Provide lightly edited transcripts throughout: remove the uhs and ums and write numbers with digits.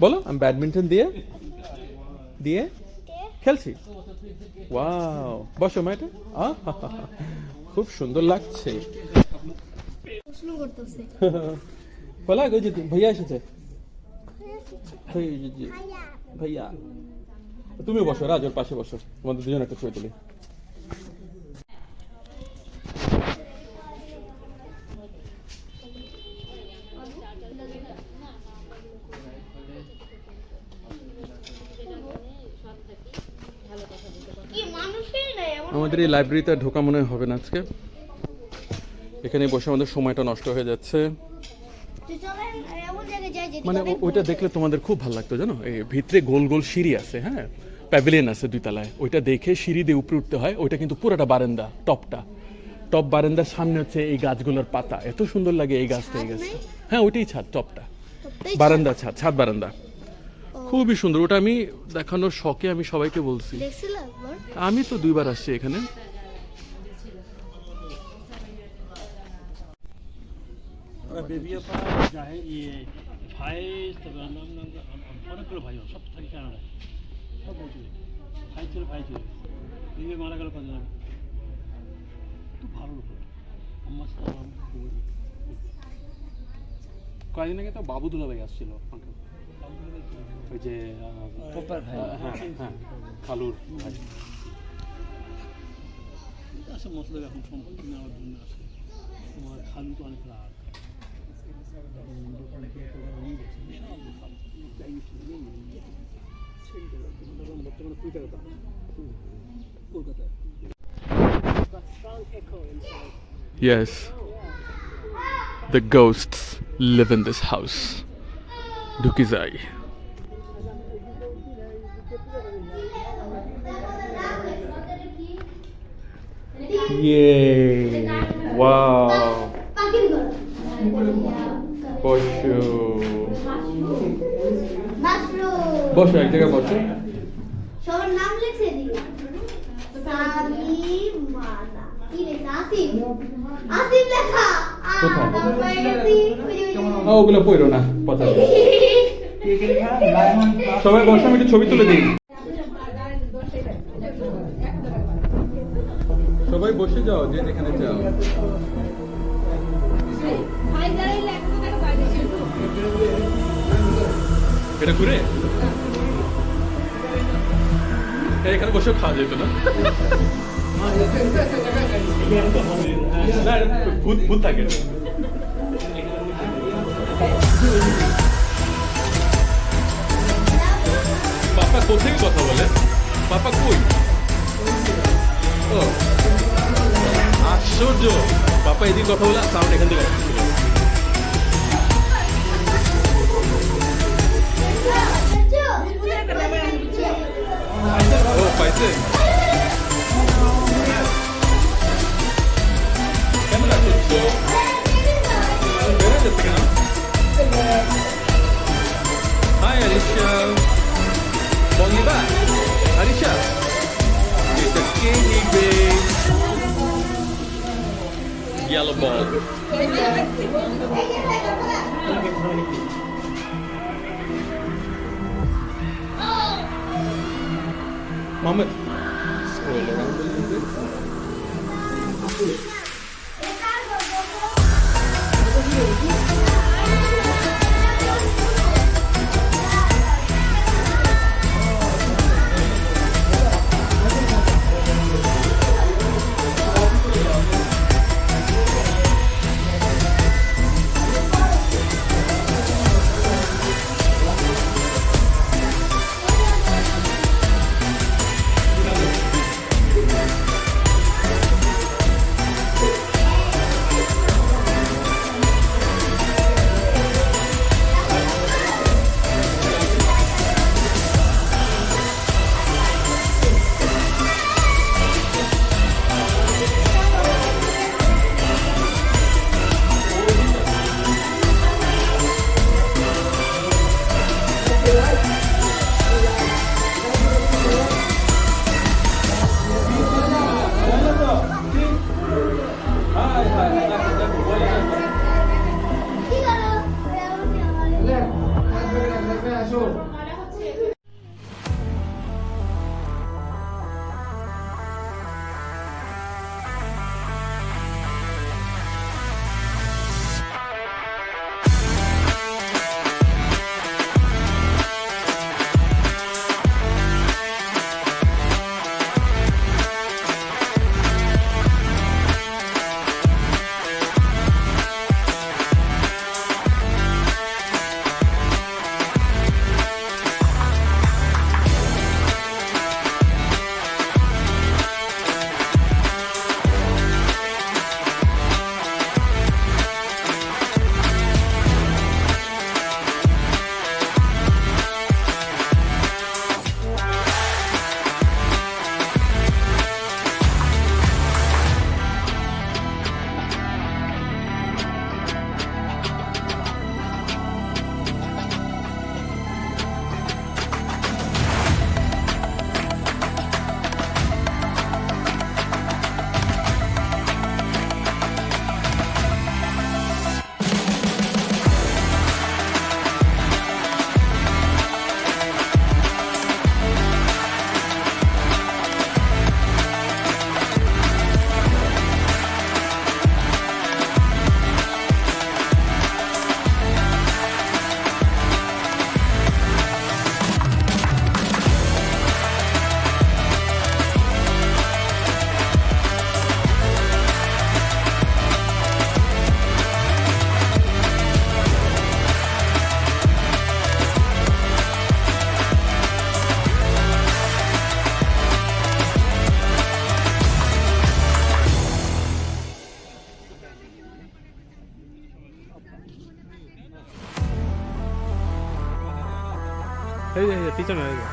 বলো আমি ব্যাডমিন্টন দিয়ে দিয়ে খেলছি। ওয়াও, বসো মাইটা। খুব সুন্দর লাগছে। বলা গো যদি ভাইয়া এসেছে। ভাইয়া তুমি বসো, রাজ ওর পাশে বসো, তোমাদের দুজন একটা ছবি তুলি। আমাদের এই লাইব্রেরিতে ঢোকা মনে হবে না আজকে, এখানে বসে আমাদের সময়টা নষ্ট হয়ে যাচ্ছে। মানে ওইটা দেখলে তোমাদের খুব ভালো লাগতো জানো, এই ভিতরে গোল গোল সিঁড়ি আছে, হ্যাঁ প্যাভিলিয়ন আছে 2 তলায়, ওইটা দেখে সিঁড়ি দিয়ে উপরে উঠতে হয়। ওইটা কিন্তু পুরোটা বারান্দা, টপ বারান্দার সামনে হচ্ছে এই গাছগুলোর পাতা, এত সুন্দর লাগে এই গাছটা, এই গাছটা। হ্যাঁ ওইটাই ছাদ, টপটা বারান্দা, ছাদ বারান্দা খুবই সুন্দর। ওটা আমি দেখানোর শখে আমি সবাইকে বলছি। আমি তো 2 বার আসছি এখানে। অনেকগুলো ভাই সব থাকি কানাডায়, সব বলছিল ভাই ছিল বিয়ে মারা গেল কদিন আগে। খুব ভালো লোক আমার সাথে। কয়েকদিন আগে তো বাবু দুলাভাই আসছিল, ওই যে খালুর ভাই আসে মশলা এখন সম্পত্তি নেওয়ার জন্য আসে। আমার খালু তো অনেক রাগ, বর্তমানে কলকাতায়। Yes, the ghosts live in this house. ঢুকি যাই। Yay! Wow! বসো বসো, এক জায়গায় বসো। সবার নাম লিখে দিই। সালিমানা কি লেখা? আসিফ লেখা। ওগুলো পড়ো না, কথা সবাই বসো, আমি একটু ছবি তুলে দিই। সবাই বসে যাও, যে যেখানে যাও। এটা ঘুরে এখানে বসে খাওয়া যেত না, ভূত থাকে। পাপা কোথায় কথা বলে? পাপা কই? ও আশ্চর্য, পাপা এদিকে কথা বলে সাউন্ড এখান থেকে আসছিল। ও পাইছে। কেমন লাগছে? বেড়ে যাচ্ছে কেন? হাই আরিশা, বঙ্গিবা আরিশা, এটা কে নিবে? Yellow ball. Mohammed, scroll around a little bit. এই যে পিছনে এই যে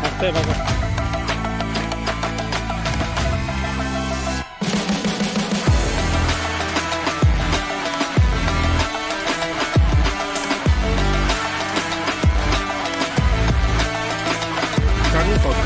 আস্তে বাবা কাগজ কত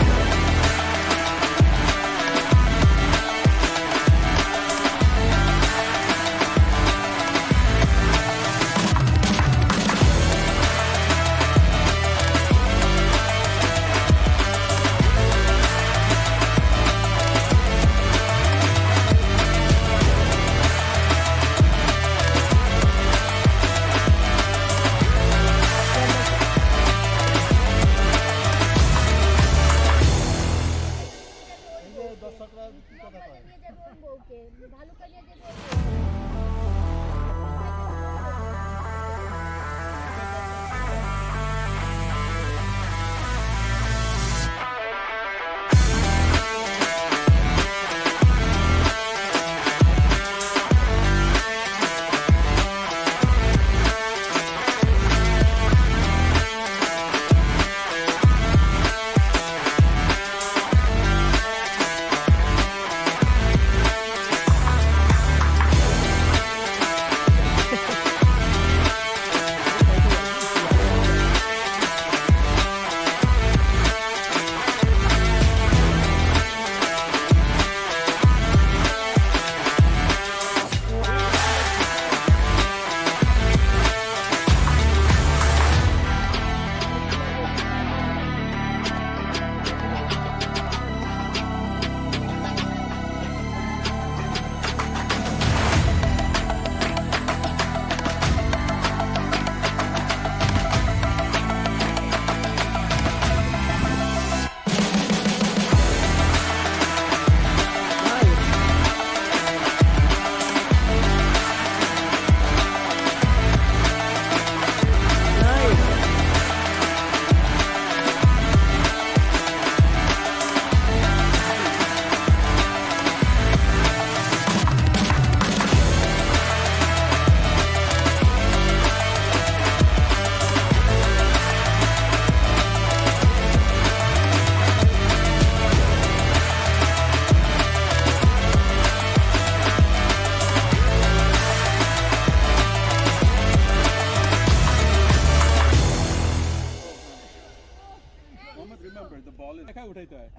বল একা উঠাইতে হয়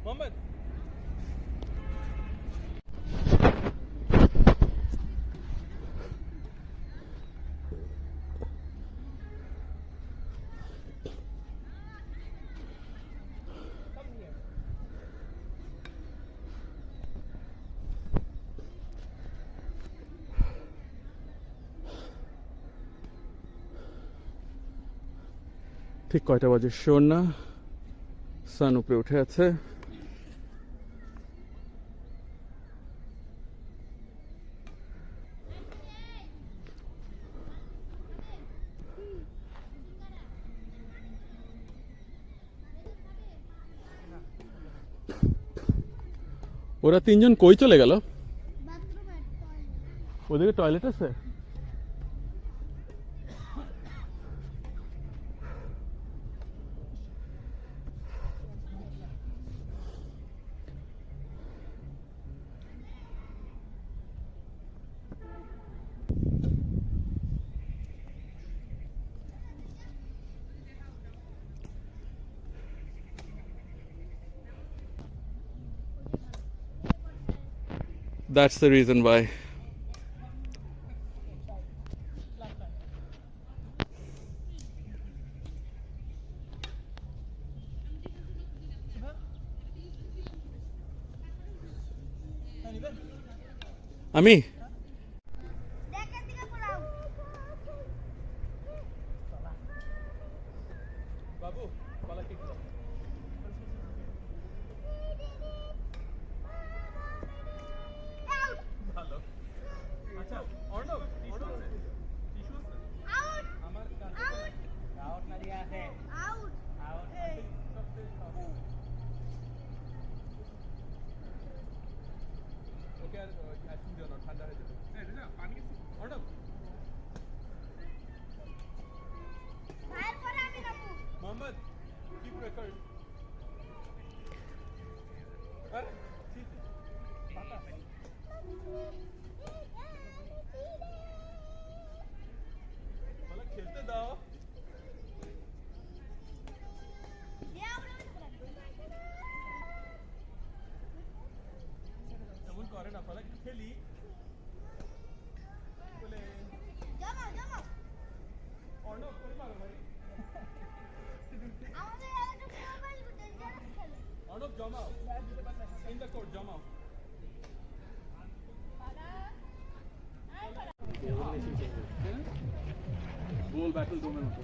মোহাম্মদ ঠিক কয়টা বাজে শোন না সান উপরে উঠে আছে ওরা তিনজন কই চলে গেল বাথরুমে ওদিকে টয়লেট আছে That's the reason why. আমি দেখেন দিকে পড়াও বাবু বলা কি আউট ভালো আচ্ছা অর্ণব টিস্যু আছে আউট আমার আউট আউট না দিয়া আছে আউট আউট ওকে আর আইসক্রিম দিও না ঠান্ডা হয়ে যাবে পানি অর্ণব ভাইয়ের পরে আমি নামবো মোহাম্মদ কিপ রেকর্ড আরে ঠিক পাতা বলা খেলতে দাও এমন করে না বলা খেলি বলে জমা জমা অর্ণব করে পারো ভাই আমাদের এলাকার মোবাইল গুলো যারা খেলে অর্ণব জমাও ইন দ্য কোর্ট জমাও গোল ব্যাটল ডোমের মতো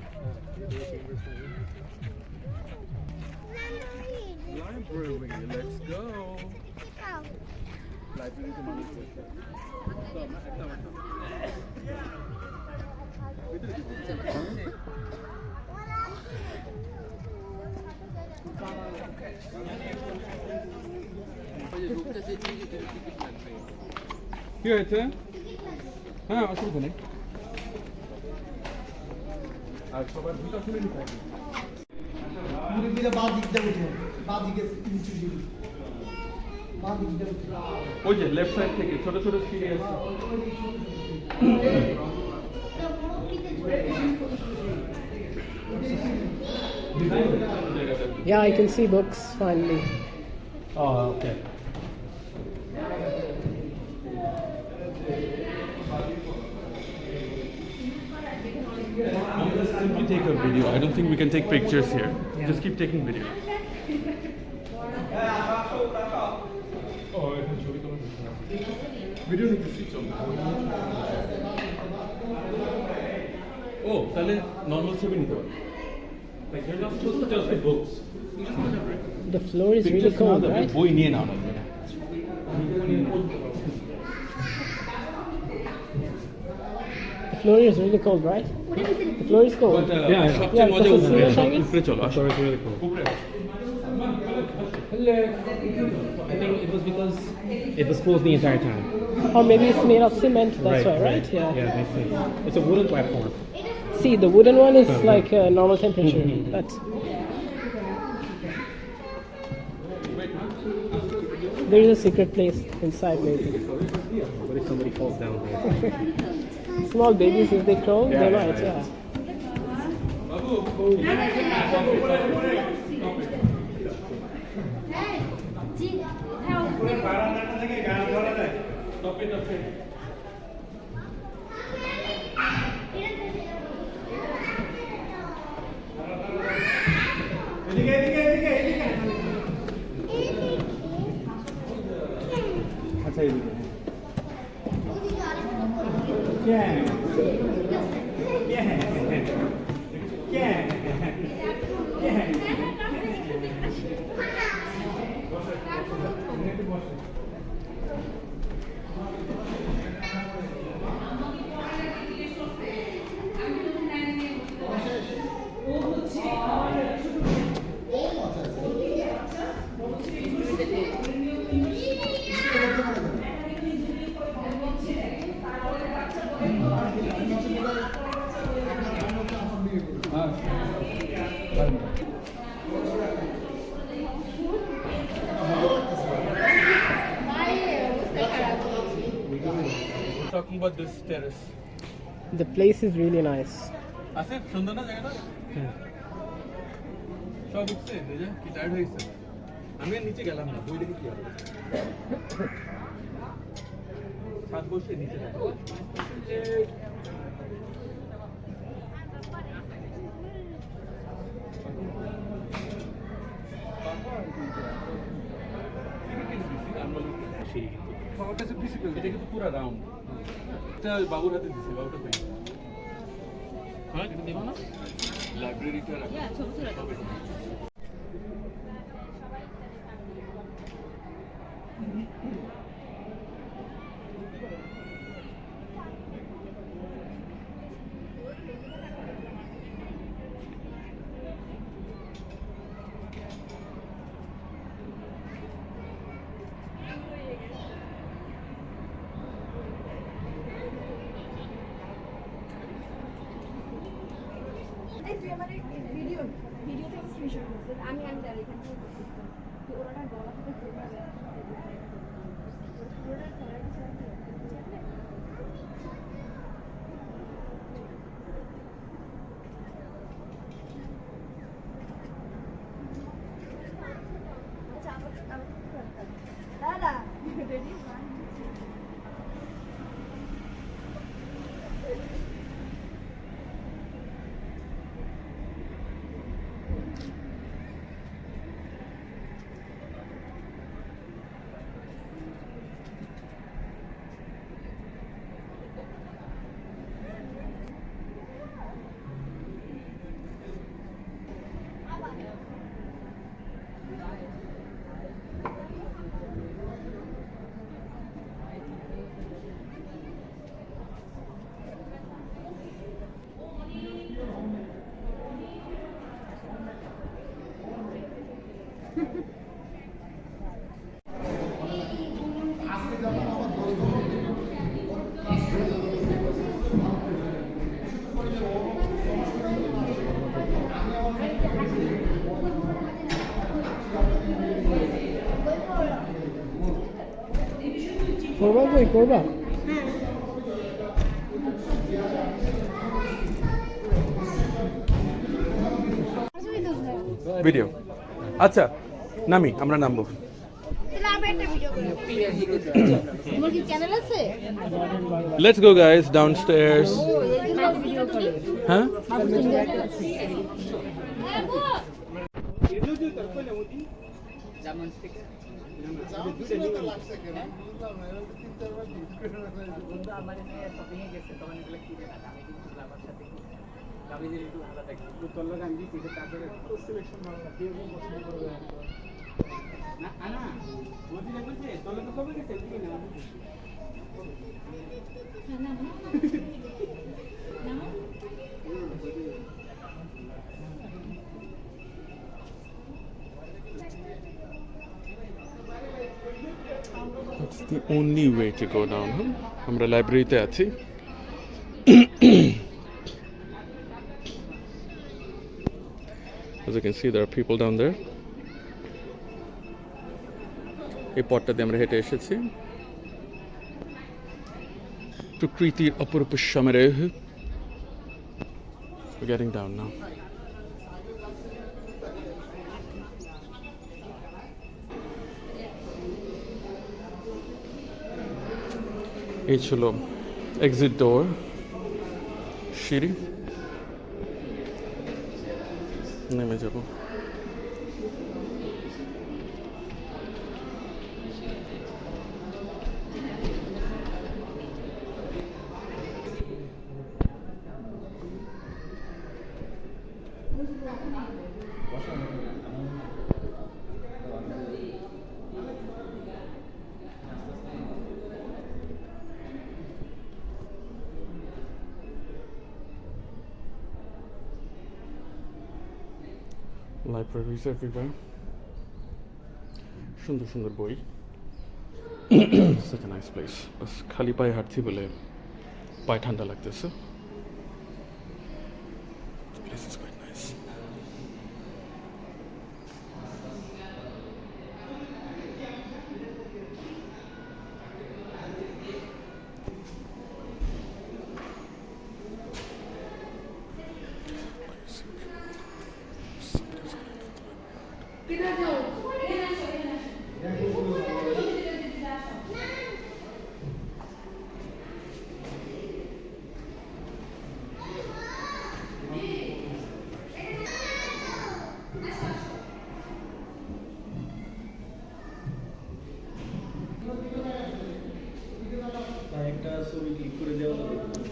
Library, let's go. লাইব্রেরিতে মানুষ বসে তো আমরা একটা ভিতরে কি বলছে? কি হয়েছে? হ্যাঁ অসুবিধা নেই আর সবার দুটো শুনে নিতে হবে মুরব্বীরা বাঁ দিকটা উঠে বাঁ দিকে নিচু দিকে বাঁ দিকটা উঠে ওই যে লেফট সাইড থেকে ছোট ছোট সিঁড়ি আছে Yeah, I can see books finally. Oh, okay. Just simply take a video. I don't think we can take pictures here. Just keep taking video. Video নিতেছি চল ও তাহলে নর্মাল ছবি নিতে পারো like you're not supposed to just with books The floor is really cold, right? বই নিয়ে নাও না The floor is really cold, right? The floor is cold. সবচেয়ে মজা because উপরে it's really উপরে চলো আসো Sorry, it's really cool. উপরে I think it was because it was closed the entire time. Or maybe it's made of cement, that's why, right? Yeah, makes sense. It's a wooden platform. See, the wooden one is like normal temperature, but there is a secret place inside maybe. What if somebody falls down there? Small babies, if they crawl, they might, yeah. আচ্ছা এই talking about this terrace. The place is really nice. Asif সুন্দর না জায়গাটা সব উঠছে এই যে কি টায়ার্ড হয়েছে আমি আর নিচে গেলাম না বই দেখে কি হবে ছাদ বসে নিচে দেখো আমার কাছে প্রিন্সিপাল এটা কিন্তু পুরো রাউন্ড এটা বাবুর হাতে দিছে বাবুটা পেয়ে হ্যাঁ এটা দেবো না লাইব্রেরিটা রাখো তুই আমার ভিডিও থেকে স্ক্রিনশট করছিস আমি দাঁড়িয়ে এখানে তো ওরা গলা থেকে পুরোটা দাদা রেডি করবা বই করবা ভিডিও আচ্ছা নামি আমরা নামবো তাহলে আমি একটা ভিডিও করি তোমার কি চ্যানেল আছে লেটস গো গাইস ডাউনস্টেয়ার্স ভিডিও করি হ্যাঁ It's the only way to go down. আমরা লাইব্রেরিতে আছি As you can see, there are people down there. এই পথটা দিয়ে আমরা হেঁটে এসেছি প্রকৃতির অপরূপ সমারোহ We're getting down now. এই ছিল এক্সিট ডোর সিঁড়ি নেমে যাব Libraries everywhere. সুন্দর সুন্দর বই such a nice place বাস খালি পায়ে হাঁটছি বলে পায়ে ঠান্ডা লাগতেছে The place is quite nice.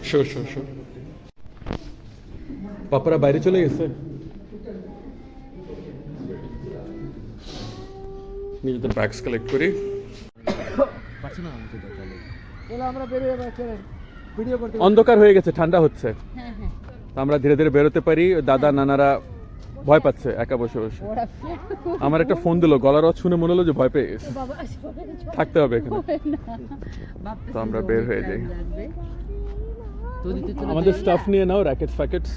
Sure. পাপারা বাইরে চলে গেছে নিজেদের ব্যাগস কালেক্ট করি আমরা বেরিয়ে ভিডিও করতে অন্ধকার হয়ে গেছে ঠান্ডা হচ্ছে তো আমরা ধীরে ধীরে বেরোতে পারি দাদা নানারা ভয় পাচ্ছে একা বসে বসে আমার একটা ফোন দিল গলার আওয়াজ শুনে মনে হলো যে ভয় পেয়ে গেছে থাকতে হবে এখানে তো আমরা বের হয়ে যাই আমাদের স্টাফ নিয়ে নাও র্যাকেটস ফ্যাকেটস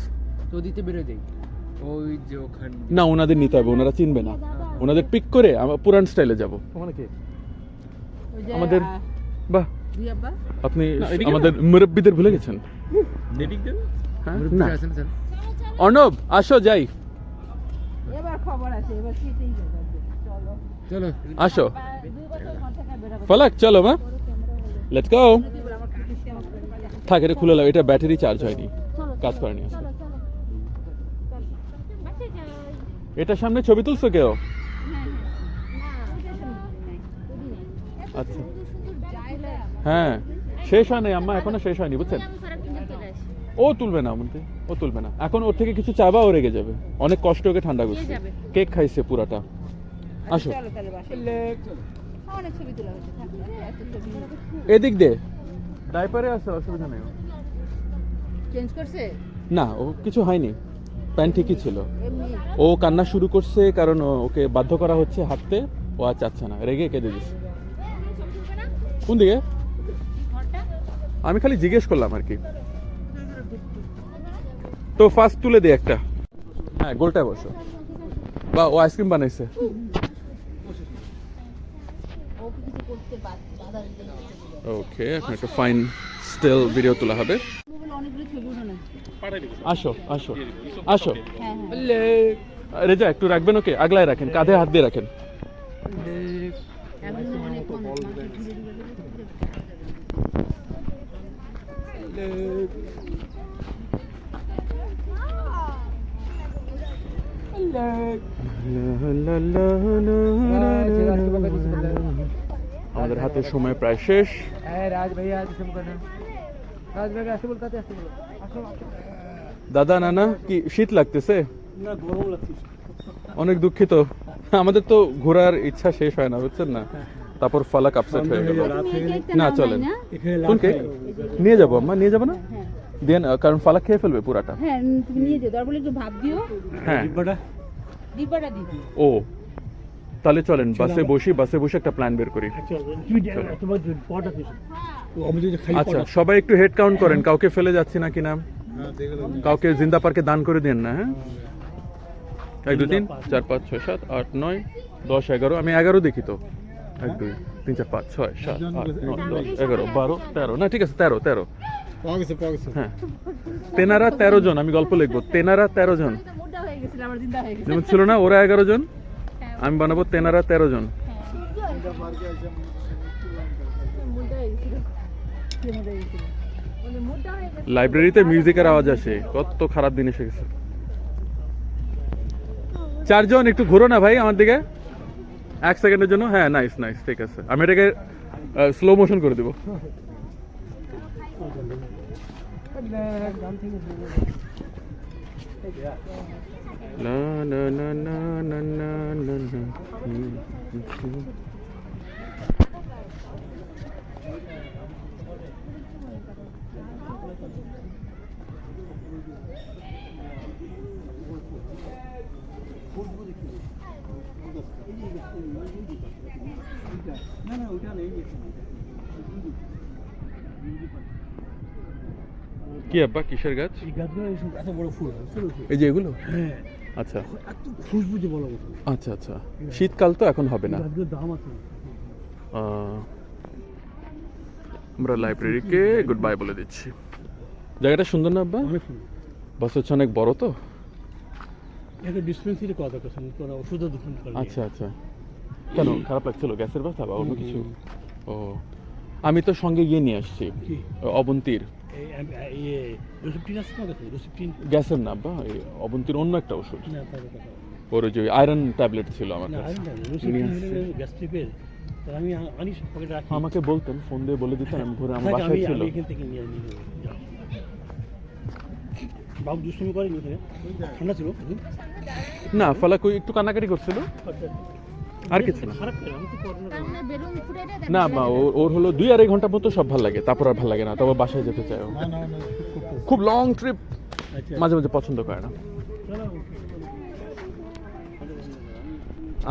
তো দিতে বেরো যাই ওই যে ওখানে না ওনাদের নিতে হবে ওনারা চিনবে না ওনাদের পিক করে আমরা পুরান স্টাইলে যাব ওখানে কি আমাদের বাহ আপনি আমাদের মুরব্বিদের ভুলে গেছেন হ্যাঁ? না। অর্ণব আসো যাই এবার খবর আছে এবার সিটেই যাবে চলো চলো আসো 2 বছর ঘর থেকে বের হবে ফলাক চলো মা লেটস গো থাক এটা খুলে লাও এটা ব্যাটারি চার্জ হয়নি কাজ করেনি আজকে। এটা সামনে ছবি তুলছো কেউ আচ্ছা হ্যাঁ শেষ হয় নাই আম্মা এখনো শেষ হয়নি বুঝছেন ও তুলবে না মনে ও তুলবে না এখন ওর থেকে কিছু চাবা ও রেগে যাবে অনেক কষ্ট ওকে ঠান্ডা করছে কেক খাইছে পুরাটা আসো চলো তাহলে বাসায় অনেক ছবি তোলা হয়েছে থাকলে এত ছবি এদিক দে ডাইপারে আছে অসুবিধা নেই চেঞ্জ করছে না ও কিছু হয়নি প্যান্ট ঠিকই ছিল। ও কান্না শুরু করছে কারণ ওকে বাধ্য করা হচ্ছে হাঁটতে, ও আর চাচ্ছে না, রেগে কেঁদে দিচ্ছে। কোন দিকে? আমি খালি জিজ্ঞেস করলাম আর কি। তো ফার্স্ট তুলে দে একটা। হ্যাঁ, গোলটায় বসো। বা ও আইসক্রিম বানাইছে। ওকে, এখন একটা ফাইন স্টিল ভিডিও তোলা হবে। আসো আসো আসো। রেজা একটু রাখবেন ওকে, আগলায় রাখেন, কাঁধে হাত দিয়ে রাখেন। আমাদের হাতে সময় প্রায় শেষ। দাদা নানা কি শীত লাগতেছে? না, গরম লাগছে। অনেক দুঃখিত, আমাদের তো ঘোরার ইচ্ছা শেষ হয় না, বুঝছেন না। তারপর ফালাক আপসেট হয়ে গেল। না চলেন, কোন কেক নিয়ে যাবো আম্মা? নিয়ে যাবো না দেন, কারণ ফালাক খেয়ে ফেলবে পুরাটা। হ্যাঁ তুমি নিয়ে যেও, তারপরে একটু ভাব দিও, হ্যাঁ ডিব্বাটা দিও। ও তাহলে চলেন বাসে বসি, বাসে বসে একটা প্ল্যান বের করি। তোমার পট আছে, আমাদের খালি আচ্ছা সবাই একটু হেড কাউন্ট করেন, কাউকে ফেলে যাচ্ছি না কিনা, কাউকে জিন্দা পার্কে দান করে দেন না। হ্যাঁ, 1 2 3 4 5 6 7 8 9 10 11, আমি 11 দেখি তো। 1 2 3 4 5 6 7 8 9 10 11 12 13, না ঠিক আছে 13 হ্যাঁ, তেনারা 13 জন। আমি গল্প লিখবো, তেনারা 13 জন। মোটা হয়ে গেছিল, আমার জিন্দা হয়ে গেছে। যেমন ছিল না ওরা 11 জন, আমি বানাবো তেনারা 13 জন। মোটা হয়ে গেছিল, মোটা হয়ে গেছিল, মোটা হয়ে গেছে। লাইব্রেরিতে মিউজিকের আওয়াজ আসে, কত খারাপ দিন এসে গেছে। 4 জন একটু ঘুরো না ভাই আমার দিকে 1 সেকেন্ডের জন্য। হ্যাঁ নাইস নাইস, ঠিক আছে, আমি এটাকে স্লো মোশন করে দিব। না না না না না না না না। না না ওটা নেই। কি আব্বা, কিসের গাছ? এই গাছগুলো এত বড় ফুল, এই যে এগুলো? হ্যাঁ, আচ্ছা এত খুশবু যে বলা কথা। আচ্ছা আচ্ছা, শীতকাল তো এখন হবে না। গাছগুলোর দাম আছে। আমরা লাইব্রেরিকে গুড বাই বলে দিচ্ছি। জায়গাটা সুন্দর না আব্বা? অনেক সুন্দর। বাস হচ্ছে অনেক বড় তো। একটা ডিসপেন্সারি কথা কথা তোরা ওষুধের দোকান করে। আচ্ছা আচ্ছা, কেন খারাপ লাগছিল? গ্যাসের ব্যথা বা অন্য কিছু? ও, আমি তো সঙ্গে গিয়ে নিয়ে আসছি কি? অবন্তীর ইয়ে রসিপটিন আছে না, কাছে রসিপটিন। গ্যাসের না আব্বা, এই অবন্তীর অন্য একটা ওষুধ। না তার কথা ওর ওই যে আয়রন ট্যাবলেট ছিল আমার না, কাছে। রসিপটিন হলে গ্যাস্ট্রিকের। তাহলে আমি আনি সব পকেটে রাখি। আমাকে বলতেন, ফোন দিয়ে বলে দিতেন, আমি ঘুরে আমার থাক, বাসায় ছিল। আমি এখান থেকে নিয়ে নিয়ে যাও। বাবু দুষ্টুমি করেনি এখানে? ঠান্ডা ছিল? না, ফালাক ওই একটু কান্নাকাটি করছিল, আর কিছু না। খারাপ করে আমি তো করোনা। আমরা বেলুন ফুটাই দেয়। না মা, ওর হলো 2-2.5 ঘন্টা মতো সব ভালো লাগে, তারপর আর ভালো লাগে না, তবে বাসায় যেতে চায় ও। খুব লং ট্রিপ আচ্ছা মাঝে মাঝে পছন্দ করে না। চলো।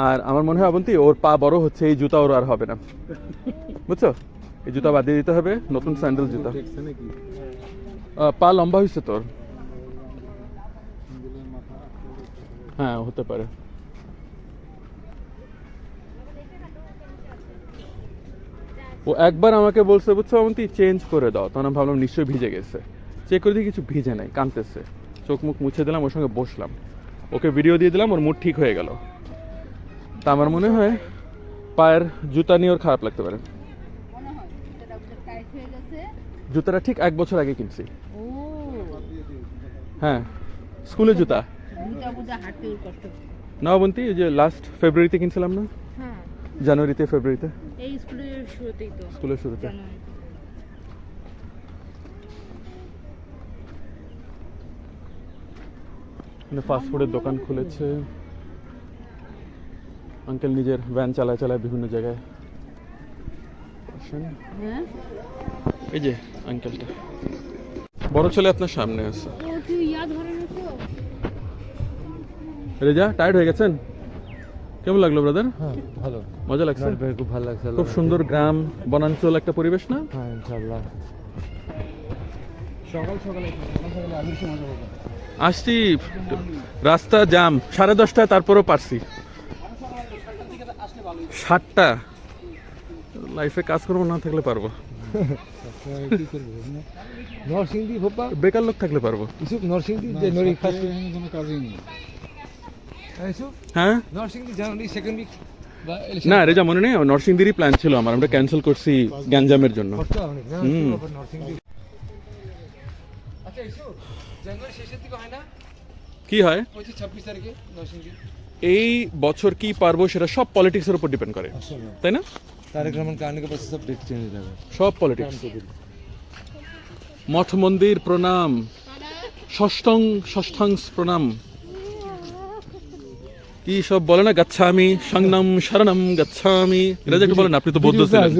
আর আমার মনে হয় অবন্তী, ওর পা বড় হচ্ছে, এই জুতা ওর আর হবে না, বুঝছো? এই জুতা বাদ দিয়ে দিতে হবে, নতুন স্যান্ডেল জুতা। পা লম্বা হয়েছে তোর? হ্যাঁ হতে পারে। ও একবার আমাকে বলছে, বুঝছো অবন্তী, চেঞ্জ করে দাও। তখন আমি ভাবলাম নিশ্চয়ই ভিজে গেছে, চেক করে দিয়ে কিছু ভিজে নাই, কাঁদতেছে। চোখ মুখ মুছে দিলাম, ওর সঙ্গে বসলাম, ওকে ভিডিও দিয়ে দিলাম, ওর মুড ঠিক হয়ে গেল। তা আমার মনে হয় পায়ের জুতা নিয়ে ওর খারাপ লাগতে পারে। মনে হয় এটা টাইট হয়ে গেছে। জুতাটা ঠিক 1 বছর আগে কিনছি। ও, হ্যাঁ, স্কুলের জুতা। জুতা বুঝা হাঁটতে কষ্ট। না অবন্তী, ওই যে লাস্ট ফেব্রুয়ারিতে কিনছিলাম না, হ্যাঁ, জানুয়ারিতে ফেব্রুয়ারিতে, এই স্কুলের শুরুতেই তো। স্কুলের শুরুতে। এখানে ফাস্ট ফুডের দোকান খুলেছে। আঙ্কেল নিজের ভ্যান চালায় চালায় বিভিন্ন জায়গায়। আসেন। হ্যাঁ, এই যে আঙ্কেলটা, বড় ছেলে আপনার সামনে আছে। ও তুই ইয়া ধরে না তো। রেজা টায়ার্ড হয়ে গেছেন? কেমন লাগলো ব্রাদার? হ্যাঁ ভালো, মজা লাগছে? খুব ভালো লাগছে। খুব সুন্দর গ্রাম বনাঞ্চল একটা পরিবেশ না? হ্যাঁ ইনশাআল্লাহ। সকাল সকালে আমি সময় যাবো। আসছি, রাস্তা জাম 10:30, তারপরেও পারছি। 7টা লাইফে কাজকর্ম না থাকলে পারবো, কি করবো? নরসিংদী ভোপা বেকার লোক থাকলে পারবো। ইসুফ নরসিংদী যে নরি ফার্স্ট কোনো কাজই নেই। ইসুফ হ্যাঁ নরসিংদী জানুয়ারি সেকেন্ড উইক বা না রেজা মনে নেই, নরসিংদীরই প্ল্যান ছিল আমার, আমরা ক্যান্সেল করছি গ্যাঞ্জামের জন্য। খরচা অনেক না হুম। নরসিংদী। আচ্ছা ইসুফ জানুয়ারি শেষের দিকে হয় না? কি হয় 25-26 তারিখে নরসিংদী। এই বছর কি পারবো সেটা সব পলিটিক্সের উপর ডিপেন্ড করে, তাই না? तारक रमन का आने के बाद सब डेट चेंज हो जाएगा। সব পলিটিক্স। মঠ মন্দির প্রণাম, ষষ্ঠাংশ প্রণাম, কি সব বলে না, গাচ্ছামি সংনাম শরণম গাচ্ছামি। এটা একটু বলেন, আপনি তো বৌদ্ধ ছিলেন।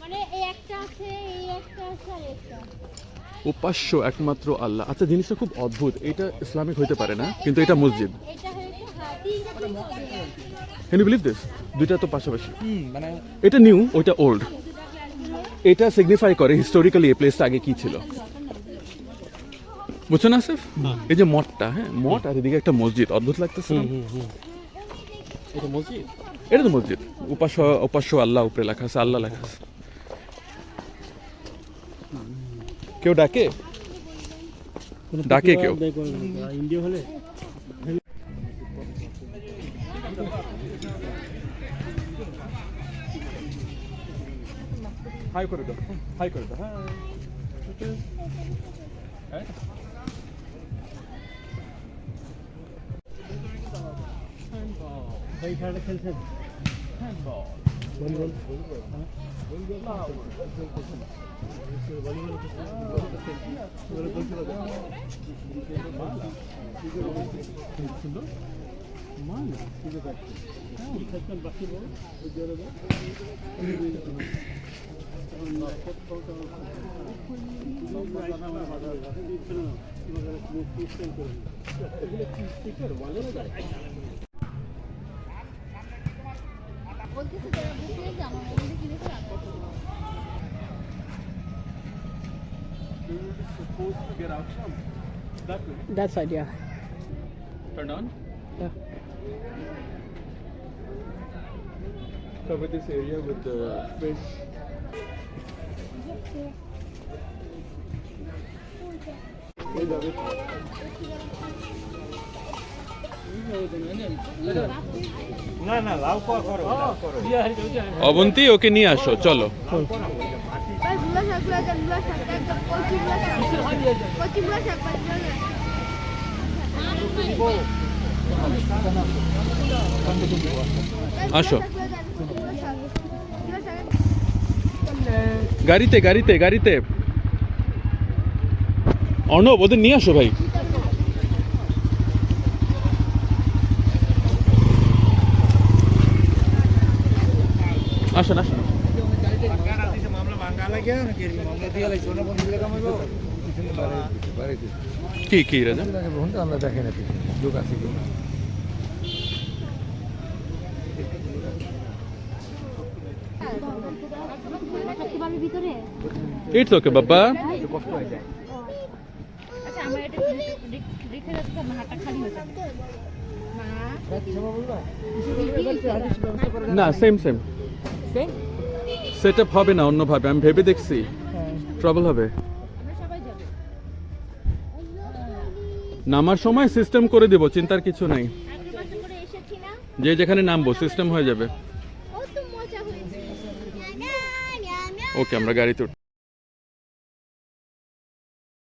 মানে এই একটা আছে, এই একটা আছে আর একটা। উপাস্য একমাত্র আল্লাহ। আচ্ছা, জিনিসটা খুব অদ্ভুত, এটা ইসলামিক হইতে পারে না, কিন্তু এটা মসজিদ। এটা হচ্ছে হাতি। Can you believe this? দুইটা তো পাশাপাশি। মানে এটা নিউ, ওইটা ওল্ড। এটা সিগনিফাই করে হিস্টোরিক্যালি এই প্লেসটা আগে কি ছিল, বুঝছো না আসিফ? এই যে মঠটা, হ্যাঁ মঠ, আর এদিকে একটা মসজিদ, অদ্ভুত লাগতেছে না? এটা মসজিদ? এটা তো মসজিদ, উপাস্য আল্লাহ উপরে লেখা আছে, আল্লাহ লেখা আছে। কেউ ডাকে? ডাকে কেউ? ইন্ডিয়া হলে হাই করে দাও, হাই করে দাও। হ্যাঁ এই খেলাটা খেলছেন? বলতেছে যারা বুকিয়ে যে আমার মধ্যে কিনেছে রাখো। That side, yeah. Turn on. Yeah. Cover this area with the fish. Avanti, ওকে নিয়ে আসো, চলো। ভাই গুলা শাক একদম কচি গুলা শাক আসো গাড়িতে, গাড়িতে, গাড়িতে। অর্ণব, ওদের নিয়ে আসো ভাই। আসেন আসেন। কি কি রাজা? আমরা দেখে না লোক আছে কি ভিতরে। ইটস ওকে বাবা। আচ্ছা আমার এটা রেখে যাচ্ছে, আমার হাতটা খালি হয়ে যাবে। না, সেম সেম সেট আপ হবে না অন্যভাবে, আমি ভেবে দেখছি ট্রাবল হবে। নামার সময় সিস্টেম করে দেব, চিন্তার কিছু নাই। আগের বছর করে এসেছি না, যে যেখানে নামবো সিস্টেম হয়ে যাবে। কত মজা হয়েছে। ওকে, আমরা গাড়িতে উঠি।